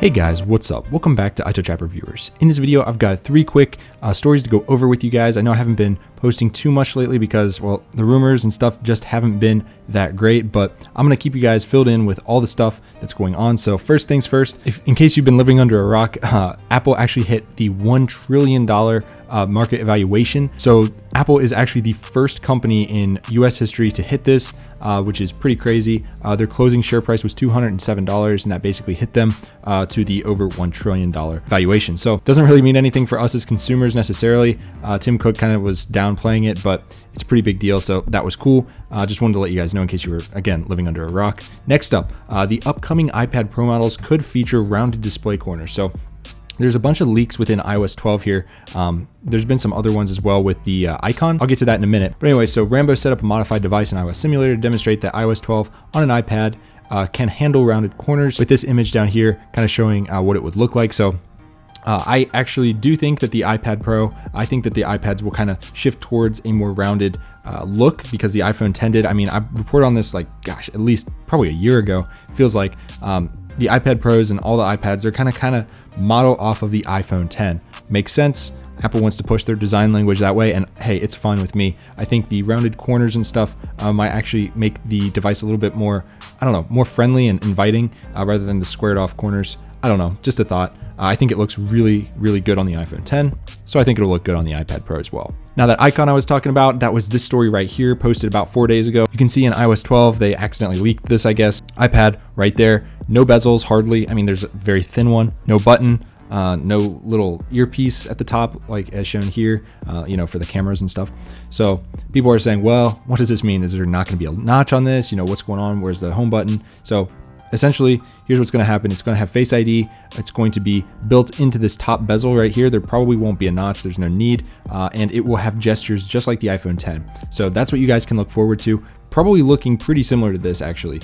Hey guys, what's up? Welcome back to iTouch App Reviewers. In this video, I've got three quick stories to go over with you guys. I know I haven't been posting too much lately because, well, the rumors and stuff just haven't been that great, but I'm gonna keep you guys filled in with all the stuff that's going on. So first things first, in case you've been living under a rock, Apple actually hit the $1 trillion market evaluation. So Apple is actually the first company in US history to hit this, which is pretty crazy. Their closing share price was $207, and that basically hit them to the over $1 trillion valuation. So it doesn't really mean anything for us as consumers necessarily. Tim Cook kind of was downplaying it, but it's a pretty big deal. So that was cool. Just wanted to let you guys know in case you were, again, living under a rock. Next up, the upcoming iPad Pro models could feature rounded display corners. So there's a bunch of leaks within iOS 12 here. There's been some other ones as well with the icon. I'll get to that in a minute. But anyway, so Rambo set up a modified device in iOS Simulator to demonstrate that iOS 12 on an iPad can handle rounded corners, with this image down here kind of showing what it would look like. So I actually do think that the iPad Pro, I think that the iPads will kind of shift towards a more rounded look, because the iPhone 10 did. I mean, I reported on this like, gosh, at least probably a year ago. It feels like the iPad Pros and all the iPads, they're kind of model off of the iPhone 10. Makes sense. Apple wants to push their design language that way, and hey, it's fine with me. I think the rounded corners and stuff might actually make the device a little bit more, I don't know, more friendly and inviting rather than the squared off corners. I don't know, just a thought. I think it looks really, really good on the iPhone 10, so I think it'll look good on the iPad Pro as well. Now, that icon I was talking about, that was this story right here, posted about 4 days ago. You can see in iOS 12, they accidentally leaked this, I guess. iPad right there, no bezels, hardly. I mean, there's a very thin one, no button, no little earpiece at the top, like as shown here, you know, for the cameras and stuff. So people are saying, well, what does this mean? Is there not gonna be a notch on this? You know, what's going on? Where's the home button? So essentially, here's what's going to happen. It's going to have Face ID. It's going to be built into this top bezel right here. There probably won't be a notch. There's no need. And it will have gestures just like the iPhone 10. So that's what you guys can look forward to. Probably looking pretty similar to this, actually.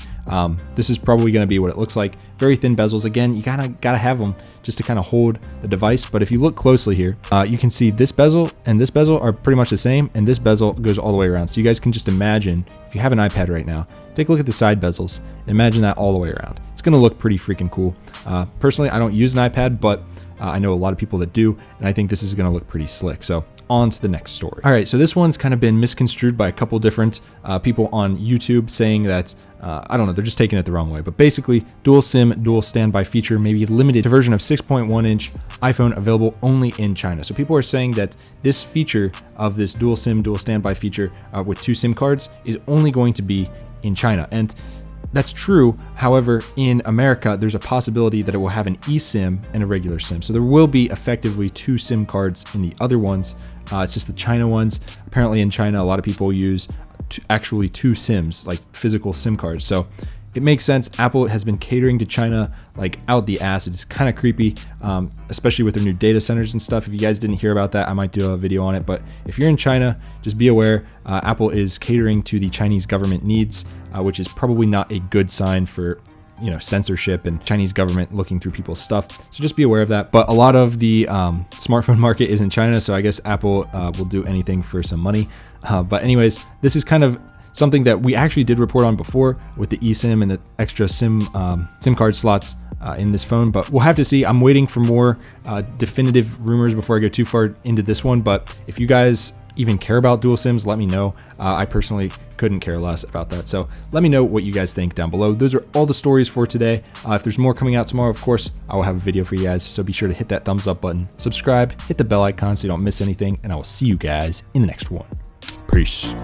This is probably going to be what it looks like. Very thin bezels. Again, you gotta have them just to kind of hold the device. But if you look closely here, you can see this bezel and this bezel are pretty much the same. And this bezel goes all the way around. So you guys can just imagine, if you have an iPad right now, take a look at the side bezels. Imagine that all the way around. It's going to look pretty freaking cool. Personally, I don't use an iPad, but I know a lot of people that do, and I think this is going to look pretty slick. So on to the next story. All right, so this one's kind of been misconstrued by a couple different people on YouTube, saying that, I don't know, they're just taking it the wrong way. But basically, dual SIM, dual standby feature may be limited to a version of 6.1-inch iPhone available only in China. So people are saying that this feature of this dual SIM, dual standby feature with 2 SIM cards is only going to be in China. And that's true. However, in America, there's a possibility that it will have an eSIM and a regular SIM. So there will be effectively 2 SIM cards in the other ones. It's just the China ones. Apparently in China, a lot of people use actually 2 SIMs, like physical SIM cards. So it makes sense. Apple has been catering to China like out the ass. It's kind of creepy, especially with their new data centers and stuff. If you guys didn't hear about that, I might do a video on it. But if you're in China, just be aware, Apple is catering to the Chinese government needs, which is probably not a good sign for, you know, censorship and Chinese government looking through people's stuff. So just be aware of that. But a lot of the smartphone market is in China, so I guess Apple will do anything for some money. But anyways, this is kind of something that we actually did report on before with the eSIM and the extra SIM card slots in this phone, but we'll have to see. I'm waiting for more definitive rumors before I go too far into this one. But if you guys even care about dual SIMs, let me know. I personally couldn't care less about that. So let me know what you guys think down below. Those are all the stories for today. If there's more coming out tomorrow, of course, I will have a video for you guys. So be sure to hit that thumbs up button, subscribe, hit the bell icon so you don't miss anything, and I will see you guys in the next one. Peace.